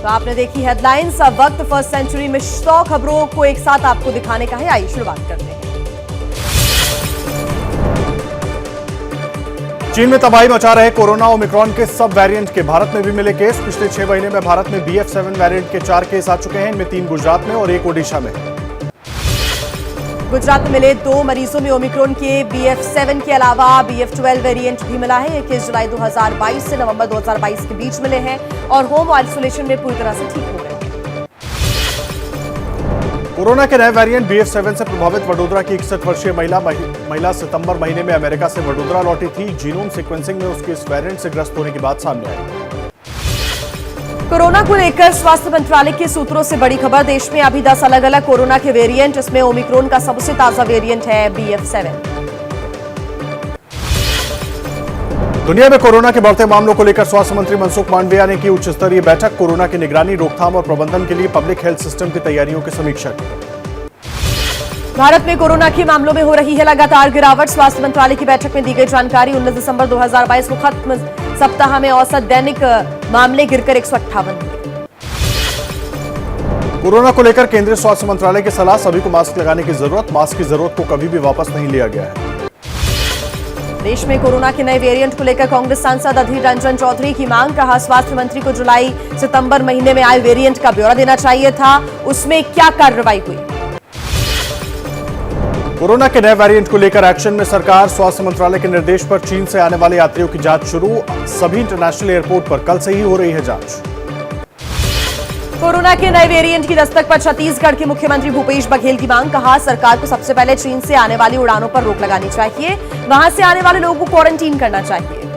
तो आपने देखी हेडलाइंस। अब वक्त फर्स्ट सेंचुरी में 100 खबरों को एक साथ आपको दिखाने का है। आइए शुरुआत करते हैं। चीन में तबाही मचा रहे कोरोना ओमिक्रॉन के सब वेरिएंट के भारत में भी मिले केस। पिछले 6 महीने में भारत में BF7 वेरिएंट के 4 केस आ चुके हैं। इनमें 3 गुजरात में और 1 ओडिशा में। गुजरात में मिले 2 मरीजों में ओमिक्रॉन के BF7 के अलावा BF12 वेरिएंट भी मिला है। ये केस जुलाई 2022 से नवंबर 2022 के बीच मिले हैं और होम आइसोलेशन में पूरी तरह से ठीक हो गए। कोरोना के नए वेरिएंट BF7 से प्रभावित वडोदरा की 61 वर्षीय महिला सितंबर महीने में अमेरिका से वडोदरा लौटी थी। जीनोम सीक्वेंसिंग में उसके इस वेरिएंट से ग्रस्त होने की बात सामने आई। कोरोना को लेकर स्वास्थ्य मंत्रालय के सूत्रों से बड़ी खबर। देश में अभी 10 अलग अलग कोरोना के वेरिएंट, इसमें ओमिक्रॉन का सबसे ताजा वेरिएंट है BF7। दुनिया में कोरोना के बढ़ते मामलों को लेकर स्वास्थ्य मंत्री मनसुख मांडविया ने की उच्च स्तरीय बैठक। कोरोना की निगरानी, रोकथाम और प्रबंधन के लिए पब्लिक हेल्थ सिस्टम की तैयारियों की समीक्षा की। भारत में कोरोना के मामलों में हो रही है लगातार गिरावट। स्वास्थ्य मंत्रालय की बैठक में दी गई जानकारी। 19 दिसंबर 2022 को खत्म सप्ताह में औसत दैनिक मामले गिरकर 158 हुए। कोरोना को लेकर केंद्रीय स्वास्थ्य मंत्रालय की सलाह, सभी को मास्क लगाने की जरूरत। मास्क की जरूरत को कभी भी वापस नहीं लिया गया है। देश में कोरोना के नए वेरिएंट को लेकर कांग्रेस सांसद अधीर रंजन चौधरी की मांग। कहा, स्वास्थ्य मंत्री को जुलाई सितंबर महीने में आए वेरिएंट का ब्यौरा देना चाहिए था, उसमें क्या कार्रवाई हुई। कोरोना के नए वेरिएंट को लेकर एक्शन में सरकार। स्वास्थ्य मंत्रालय के निर्देश पर चीन से आने वाले यात्रियों की जांच शुरू। सभी इंटरनेशनल एयरपोर्ट पर कल से ही हो रही है जांच। कोरोना के नए वेरिएंट की दस्तक पर छत्तीसगढ़ के मुख्यमंत्री भूपेश बघेल की मांग। कहा, सरकार को सबसे पहले चीन से आने वाली उड़ानों पर रोक लगानी चाहिए। वहां से आने वाले लोगों को क्वारंटीन करना चाहिए।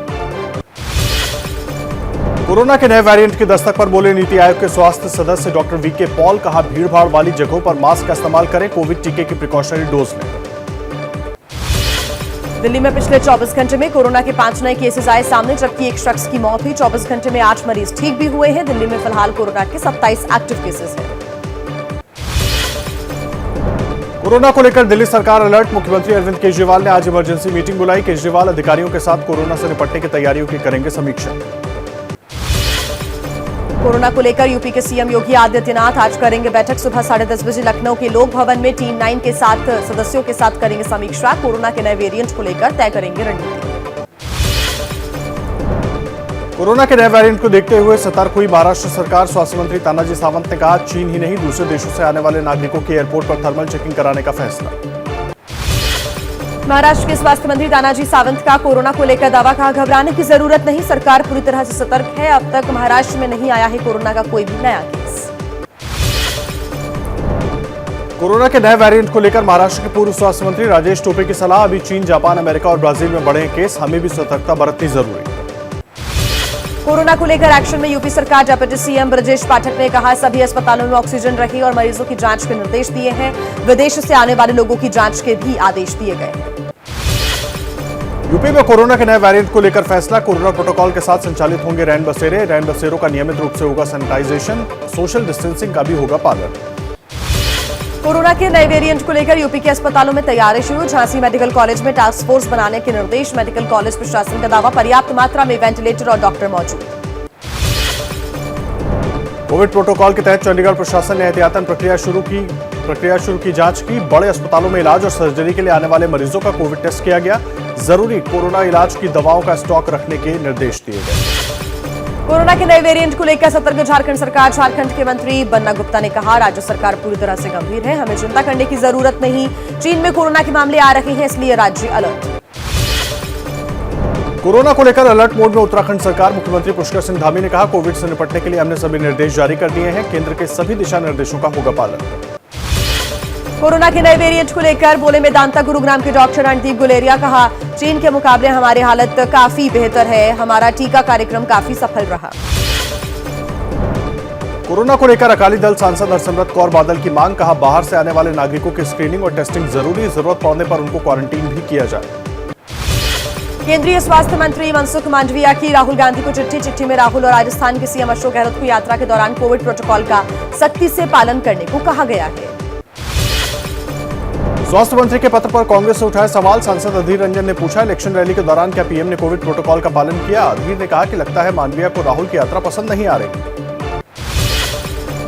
कोरोना के नए वेरिएंट की दस्तक पर बोले नीति आयोग के स्वास्थ्य सदस्य डॉक्टर VK पॉल। कहा, भीड़भाड़ वाली जगहों पर मास्क का इस्तेमाल करें, कोविड टीके की प्रिकॉशनरी डोज लें। दिल्ली में पिछले 24 घंटे में कोरोना के 5 नए केसेस आए सामने, जबकि एक शख्स की मौत हुई। 24 घंटे में 8 मरीज ठीक भी हुए हैं। दिल्ली में फिलहाल कोरोना के 27 एक्टिव केसेस हैं। कोरोना को लेकर दिल्ली सरकार अलर्ट। मुख्यमंत्री अरविंद केजरीवाल ने आज इमरजेंसी मीटिंग बुलाई। केजरीवाल अधिकारियों के साथ कोरोना से निपटने की तैयारियों की करेंगे समीक्षा। कोरोना को लेकर यूपी के सीएम योगी आदित्यनाथ आज करेंगे बैठक। सुबह 10:30 बजे लखनऊ के लोक भवन में टीम 9 के साथ सदस्यों के साथ करेंगे समीक्षा। कोरोना के नए वेरिएंट को लेकर तय करेंगे रणनीति। कोरोना के नए वेरिएंट को देखते हुए सतर्क हुई महाराष्ट्र सरकार। स्वास्थ्य मंत्री तानाजी सावंत ने कहा, चीन ही नहीं दूसरे देशों से आने वाले नागरिकों के एयरपोर्ट पर थर्मल चेकिंग कराने का फैसला। महाराष्ट्र के स्वास्थ्य मंत्री तानाजी सावंत का कोरोना को लेकर दावा। कहा, घबराने की जरूरत नहीं, सरकार पूरी तरह से सतर्क है। अब तक महाराष्ट्र में नहीं आया है कोरोना का कोई भी नया केस। कोरोना के नए वेरिएंट को लेकर महाराष्ट्र के पूर्व स्वास्थ्य मंत्री राजेश टोपे की सलाह। अभी चीन, जापान, अमेरिका और ब्राजील में बढ़े हैं केस, हमें भी सतर्कता बरतनी जरूरी। कोरोना को लेकर एक्शन में यूपी सरकार। डिप्टी सीएम ब्रजेश पाठक ने कहा, सभी अस्पतालों में ऑक्सीजन रखी और मरीजों की जांच के निर्देश दिए हैं। विदेश से आने वाले लोगों की जांच के भी आदेश दिए गए हैं। यूपी में कोरोना के नए वेरिएंट को लेकर फैसला। कोरोना प्रोटोकॉल के साथ संचालित होंगे रैन बसेरे। रैन बसेरों का नियमित रूप से होगा सैनिटाइजेशन, सोशल डिस्टेंसिंग का भी होगा पालन। कोरोना के नए वेरिएंट को लेकर यूपी के अस्पतालों में तैयारी शुरू। झांसी मेडिकल कॉलेज में टास्क फोर्स बनाने के निर्देश। मेडिकल कॉलेज प्रशासन का दावा, पर्याप्त मात्रा में वेंटिलेटर और डॉक्टर मौजूद। कोविड प्रोटोकॉल के तहत चंडीगढ़ प्रशासन ने एहतियातन प्रक्रिया शुरू की जांच की। बड़े अस्पतालों में इलाज और सर्जरी के लिए आने वाले मरीजों का कोविड टेस्ट किया गया। जरूरी कोरोना इलाज की दवाओं का स्टॉक रखने के निर्देश दिए गए। कोरोना के नए वेरिएंट को लेकर सतर्क झारखंड सरकार। झारखंड के मंत्री बन्ना गुप्ता ने कहा, राज्य सरकार पूरी तरह से गंभीर है, हमें चिंता करने की जरूरत नहीं। चीन में कोरोना के मामले आ रहे हैं, इसलिए राज्य अलर्ट। कोरोना को लेकर अलर्ट मोड में उत्तराखंड सरकार। मुख्यमंत्री पुष्कर सिंह धामी ने कहा, कोविड से निपटने के लिए हमने सभी निर्देश जारी कर दिए हैं। केंद्र के सभी दिशा निर्देशों का होगा पालन। कोरोना के नए वेरिएंट को लेकर बोले मेदांता गुरुग्राम के डॉक्टर रणदीप गुलेरिया। कहा, चीन के मुकाबले हमारी हालत काफी बेहतर है, हमारा टीका कार्यक्रम काफी सफल रहा। कोरोना को लेकर अकाली दल सांसद हरसिमरत कौर बादल की मांग। कहा, बाहर से आने वाले नागरिकों की स्क्रीनिंग और टेस्टिंग जरूरी, जरूरत पड़ने पर उनको क्वारंटीन भी किया जाए। केंद्रीय स्वास्थ्य मंत्री मनसुख मांडविया की राहुल गांधी को चिट्ठी में राहुल और राजस्थान के सीएम अशोक गहलोत को यात्रा के दौरान कोविड प्रोटोकॉल का सख्ती से पालन करने को कहा गया है। स्वास्थ्य मंत्री के पत्र पर कांग्रेस से उठाए सवाल। सांसद अधीर रंजन ने पूछा, इलेक्शन रैली के दौरान क्या पीएम ने कोविड प्रोटोकॉल का पालन किया। अधीर ने कहा कि लगता है मांडविया को राहुल की यात्रा पसंद नहीं आ रही।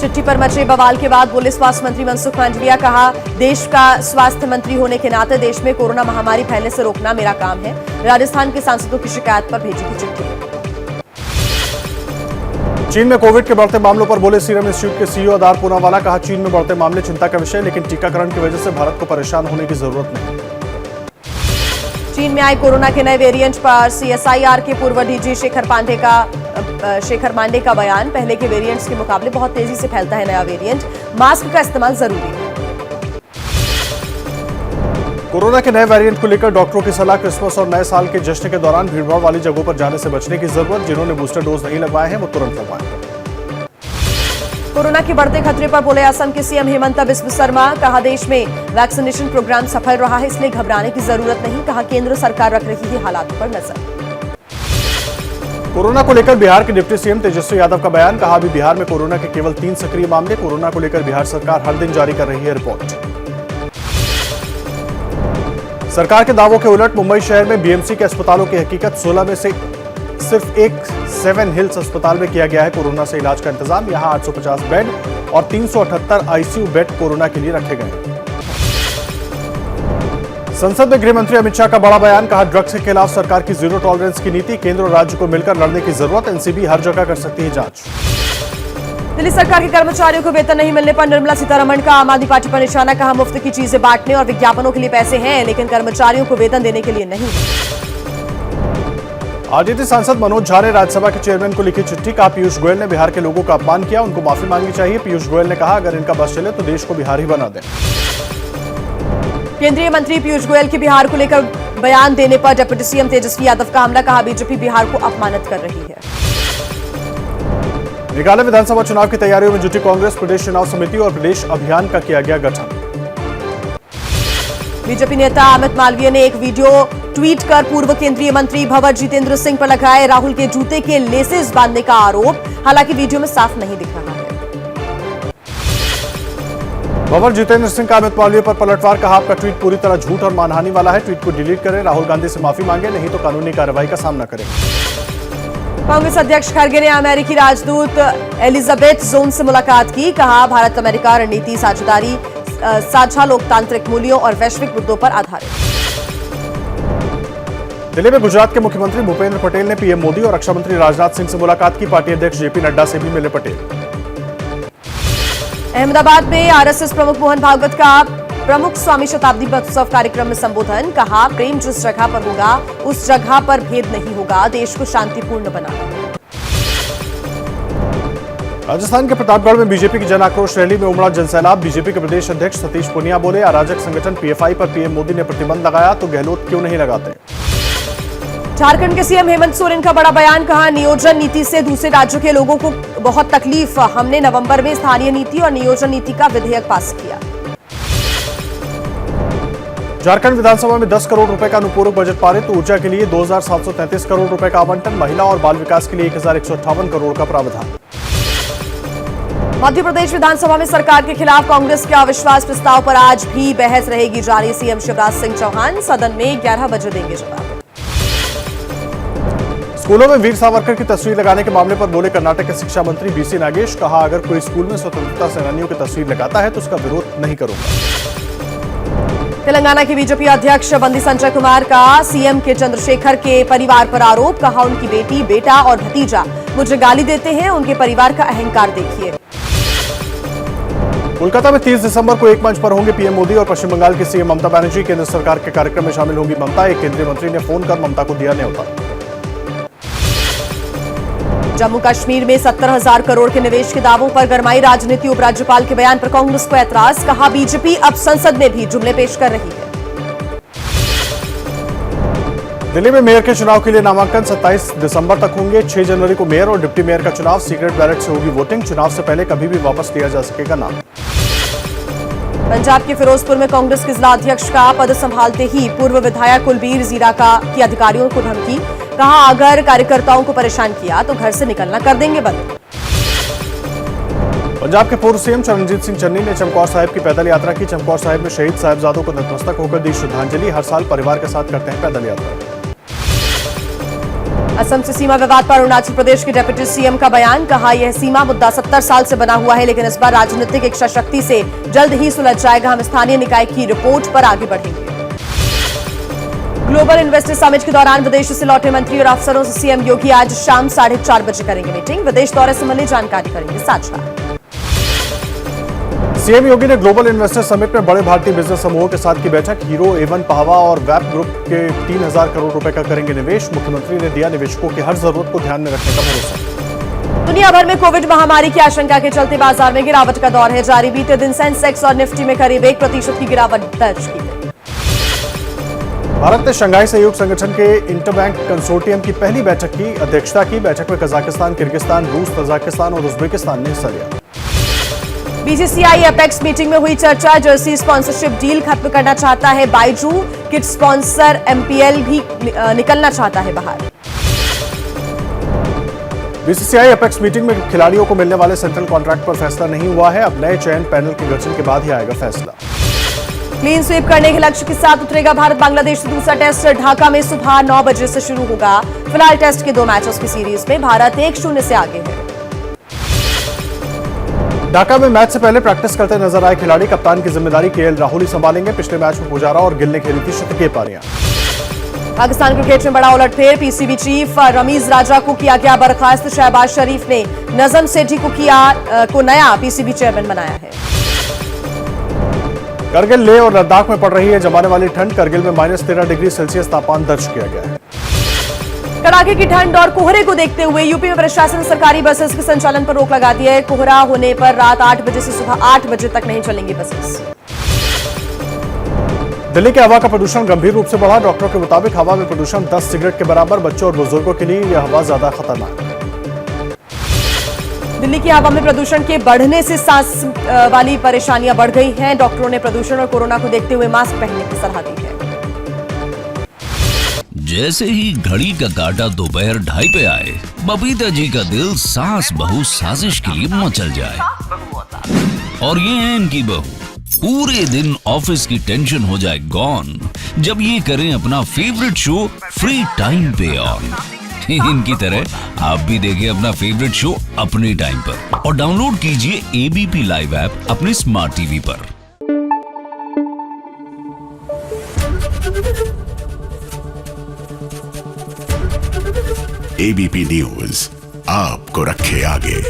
चिट्ठी पर मचे बवाल के बाद बोले स्वास्थ्य मंत्री मनसुख मांडविया। कहा, देश का स्वास्थ्य मंत्री होने के नाते देश में कोरोना महामारी फैलने से रोकना मेरा काम है। राजस्थान के सांसदों की शिकायत पर भेजी थी चिट्ठी। चीन में कोविड के बढ़ते मामलों पर बोले सीरम इंस्टीट्यूट के सीईओ अदार पूनावाला। कहा, चीन में बढ़ते मामले चिंता का विषय, लेकिन टीकाकरण की वजह से भारत को परेशान होने की जरूरत नहीं। चीन में आए कोरोना के नए वेरिएंट पर सीएसआईआर के पूर्व डीजी शेखर मांडे का बयान। पहले के वेरिएंट्स के मुकाबले बहुत तेजी से फैलता है नया वेरिएंट, मास्क का इस्तेमाल जरूरी है। कोरोना के नए वेरिएंट को लेकर डॉक्टरों की सलाह, क्रिसमस और नए साल के जश्न के दौरान भीड़भाड़ वाली जगहों पर जाने से बचने की जरूरत। जिन्होंने बूस्टर डोज नहीं लगवाए हैं वो तुरंत लगवाएं। कोरोना के बढ़ते खतरे पर बोले असम के सीएम हेमंत बिस्व शर्मा। कहा, देश में वैक्सीनेशन प्रोग्राम सफल रहा है, इसलिए घबराने की जरूरत नहीं। कहा, केंद्र सरकार रख रही है हालात पर नजर। कोरोना को लेकर बिहार के डिप्टी सीएम तेजस्वी यादव का बयान। कहा, अभी बिहार में कोरोना के केवल 3 सक्रिय मामले। कोरोना को लेकर बिहार सरकार हर दिन जारी कर रही है रिपोर्ट। सरकार के दावों के उलट मुंबई शहर में बीएमसी के अस्पतालों की हकीकत। 16 में से सिर्फ एक 7 हिल्स अस्पताल में किया गया है कोरोना से इलाज का इंतजाम। यहां 850 बेड और 378 आईसीयू बेड कोरोना के लिए रखे गए। संसद में गृह मंत्री अमित शाह का बड़ा बयान। कहा, ड्रग्स के खिलाफ सरकार की जीरो टॉलरेंस की नीति। केंद्र और राज्य को मिलकर लड़ने की जरूरत। एनसीबी हर जगह कर सकती है जांच। दिल्ली सरकार के कर्मचारियों को वेतन नहीं मिलने पर निर्मला सीतारमण का आम आदमी पार्टी पर निशाना। कहा, मुफ्त की चीजें बांटने और विज्ञापनों के लिए पैसे हैं, लेकिन कर्मचारियों को वेतन देने के लिए नहीं। आरजेडी सांसद मनोज झा ने राज्यसभा के चेयरमैन को लिखी चिट्ठी। कहा, पीयूष गोयल ने बिहार के लोगों का अपमान किया, उनको माफी मांगनी चाहिए। पीयूष गोयल ने कहा, अगर इनका बस चले तो देश को बिहार ही बना दें। केंद्रीय मंत्री पीयूष गोयल के बिहार को लेकर बयान देने पर डिप्टी सीएम तेजस्वी यादव का हमला। कहा, बीजेपी बिहार को अपमानित कर रही है। मेघालय विधानसभा चुनाव की तैयारियों में जुटी कांग्रेस। प्रदेश चुनाव समिति और प्रदेश अभियान का किया गया गठन। बीजेपी नेता अमित मालवीय ने एक वीडियो ट्वीट कर पूर्व केंद्रीय मंत्री भंवर जितेंद्र सिंह पर लगाए राहुल के जूते के लेसेस बांधने का आरोप। हालांकि वीडियो में साफ नहीं दिख रहा है। भंवर जितेंद्र सिंह का अमित मालवीय पर पलटवार। कहा, आपका ट्वीट पूरी तरह झूठ और मानहानि वाला है। ट्वीट को डिलीट करें, राहुल गांधी से माफी मांगे, नहीं तो कानूनी कार्रवाई का सामना करें। कांग्रेस अध्यक्ष खड़गे ने अमेरिकी राजदूत एलिजाबेथ जोन से मुलाकात की। कहा, भारत अमेरिका रणनीति साझेदारी साझा लोकतांत्रिक मूल्यों और वैश्विक मुद्दों पर आधारित। दिल्ली में गुजरात के मुख्यमंत्री भूपेंद्र पटेल ने पीएम मोदी और रक्षा मंत्री राजनाथ सिंह से मुलाकात की। पार्टी अध्यक्ष जेपी नड्डा से भी मिले पटेल। अहमदाबाद में आरएसएस प्रमुख मोहन भागवत का प्रमुख स्वामी शताब्दी महोत्सव कार्यक्रम में संबोधन। कहा, प्रेम जिस जगह पर होगा उस जगह पर भेद नहीं होगा, देश को शांतिपूर्ण बनाना। राजस्थान के प्रतापगढ़ में बीजेपी की जन आक्रोश रैली में उमड़ा जनसैलाब। बीजेपी के प्रदेश अध्यक्ष सतीश पुनिया बोले, अराजक संगठन पीएफआई पर पीएम मोदी ने प्रतिबंध लगाया तो गहलोत क्यों नहीं लगाते। झारखंड के सीएम हेमंत सोरेन का बड़ा बयान। कहा, नियोजन नीति से दूसरे राज्यों के लोगों को बहुत तकलीफ। हमने नवंबर में स्थानीय नीति और नियोजन नीति का विधेयक पास किया। झारखंड विधानसभा में 10 करोड़ रुपए का अनुपूरक बजट पारित। ऊर्जा के लिए 2733 करोड़ रुपए का आवंटन। महिला और बाल विकास के लिए 1158 करोड़ का प्रावधान। मध्य प्रदेश विधानसभा में सरकार के खिलाफ कांग्रेस के अविश्वास प्रस्ताव पर आज भी बहस रहेगी जारी। सीएम शिवराज सिंह चौहान सदन में 11 बजे देंगे जवाब। स्कूलों में वीर सावरकर की तस्वीर लगाने के मामले पर बोले कर्नाटक के शिक्षा मंत्री बीसी नागेश। कहा, अगर कोई स्कूल में स्वतंत्रता सेनानियों की तस्वीर लगाता है तो उसका विरोध नहीं करूंगा। तेलंगाना के बीजेपी अध्यक्ष बंदी संजय कुमार का सीएम के चंद्रशेखर के परिवार पर आरोप। कहा, उनकी बेटी, बेटा और भतीजा मुझे गाली देते हैं, उनके परिवार का अहंकार देखिए। कोलकाता में 30 दिसंबर को एक मंच पर होंगे पीएम मोदी और पश्चिम बंगाल की सीएम ममता बनर्जी। केंद्र सरकार के कार्यक्रम में शामिल होंगी ममता। एक केंद्रीय मंत्री ने फोन कर ममता को दिया न्योता। जम्मू कश्मीर में 70,000 करोड़ के निवेश के दावों पर गरमाई राजनीति। उपराज्यपाल के बयान पर कांग्रेस को ऐतराज। कहा, बीजेपी अब संसद में भी जुमले पेश कर रही है। दिल्ली में मेयर के चुनाव के लिए नामांकन 27 दिसंबर तक होंगे। 6 जनवरी को मेयर और डिप्टी मेयर का चुनाव। सीक्रेट बैलेट से होगी वोटिंग। चुनाव से पहले कभी भी वापस लिया जा सकेगा नाम। पंजाब के फिरोजपुर में कांग्रेस के जिला अध्यक्ष का पद संभालते ही पूर्व विधायक कुलबीर जीरा की अधिकारियों को धमकी। कहा, अगर कार्यकर्ताओं को परेशान किया तो घर से निकलना कर देंगे बंद। पंजाब के पूर्व सीएम चरणजीत सिंह चन्नी ने चमकौर साहिब की पैदल यात्रा की। चमकौर साहिब में शहीद साहिबजादों को नतमस्तक होकर दी श्रद्धांजलि। हर साल परिवार के साथ करते हैं पैदल यात्रा। असम से सीमा विवाद पर अरुणाचल प्रदेश के डिप्टी सीएम का बयान, कहा यह सीमा मुद्दा 70 साल से बना हुआ है, लेकिन इस बार राजनीतिक इच्छा शक्ति से जल्द ही सुलझ जाएगा। हम स्थानीय निकाय की रिपोर्ट पर आगे बढ़ेंगे। ग्लोबल इन्वेस्टर समिट के दौरान विदेश से लौटे मंत्री और अफसरों से सीएम योगी आज शाम 4:30 बजे करेंगे मीटिंग। विदेश दौरे संबंधी जानकारी करेंगे साझा। सीएम योगी ने ग्लोबल इन्वेस्टर समिट में बड़े भारतीय बिजनेस समूहों के साथ की बैठक। हीरो, एवन, पाहवा और वैप ग्रुप के 3000 करोड़ रुपए का करेंगे निवेश। मुख्यमंत्री ने दिया निवेशकों की हर जरूरत को ध्यान में रखने का भरोसा। दुनिया भर में कोविड महामारी की आशंका के चलते बाजार में गिरावट का दौर है जारी। बीते दिन सेंसेक्स और निफ्टी में करीब 1% की गिरावट दर्ज की गई। भारत ने शंघाई सहयोग संगठन के इंटरबैंक कंसोर्टियम की पहली बैठक की अध्यक्षता की। बैठक में कजाकिस्तान, किर्गिस्तान, रूस, तजाकिस्तान और उज्बेकिस्तान ने हिस्सा लिया। बीसीसीआई एपेक्स मीटिंग में हुई चर्चा। जर्सी स्पॉन्सरशिप डील खत्म करना चाहता है बाइजू। किट स्पॉन्सर एमपीएल भी निकलना चाहता है बाहर। बीसीसीआई एपेक्स मीटिंग में खिलाड़ियों को मिलने वाले सेंट्रल कॉन्ट्रैक्ट पर फैसला नहीं हुआ है। अब नए चयन पैनल के गठन के बाद ही आएगा फैसला। क्लीन स्वीप करने के लक्ष्य के साथ उतरेगा भारत। बांग्लादेश से दूसरा टेस्ट ढाका में सुबह 9 बजे से शुरू होगा। फिलहाल टेस्ट के 2 मैचों की सीरीज में भारत 1-0 से आगे है। ढाका में मैच से पहले प्रैक्टिस करते नजर आए खिलाड़ी। कप्तान की जिम्मेदारी केएल राहुल ही संभालेंगे। पिछले मैच में पुजारा और गिल ने खेली थी शतकीय पारियां। पाकिस्तान क्रिकेट में बड़ा उलटफेर। पीसीबी चीफ रमीज राजा को किया गया बर्खास्त। शहबाज शरीफ ने नजम सेठी को नया पीसीबी चेयरमैन बनाया है। करगिल, लेह और लद्दाख में पड़ रही है जमाने वाली ठंड। करगिल में -13 डिग्री सेल्सियस तापमान दर्ज किया गया है। कड़ाके की ठंड और कोहरे को देखते हुए यूपी में प्रशासन ने सरकारी बसेस के संचालन पर रोक लगा दी है। कोहरा होने पर रात 8 बजे से सुबह 8 बजे तक नहीं चलेंगी बसेस। दिल्ली के हवा का प्रदूषण गंभीर रूप से बढ़ा। डॉक्टरों के मुताबिक हवा में प्रदूषण 10 सिगरेट के बराबर। बच्चों और बुजुर्गों के लिए यह हवा ज्यादा खतरनाक है। दिल्ली की हवा में प्रदूषण के बढ़ने से सांस वाली परेशानियां बढ़ गई हैं। डॉक्टरों ने प्रदूषण और कोरोना को देखते हुए मास्क पहनने की सलाह दी है। जैसे ही घड़ी का काटा दोपहर 2:30 पे आए, बबीता जी का दिल सास बहू साजिश के लिए मचल जाए। और ये है इनकी बहू, पूरे दिन ऑफिस की टेंशन हो जाए गॉन जब ये करें अपना फेवरेट शो फ्री टाइम पे ऑन। इनकी तरह आप भी देखें अपना फेवरेट शो अपने टाइम पर और डाउनलोड कीजिए एबीपी लाइव ऐप अपने स्मार्ट टीवी पर। एबीपी न्यूज आपको रखे आगे।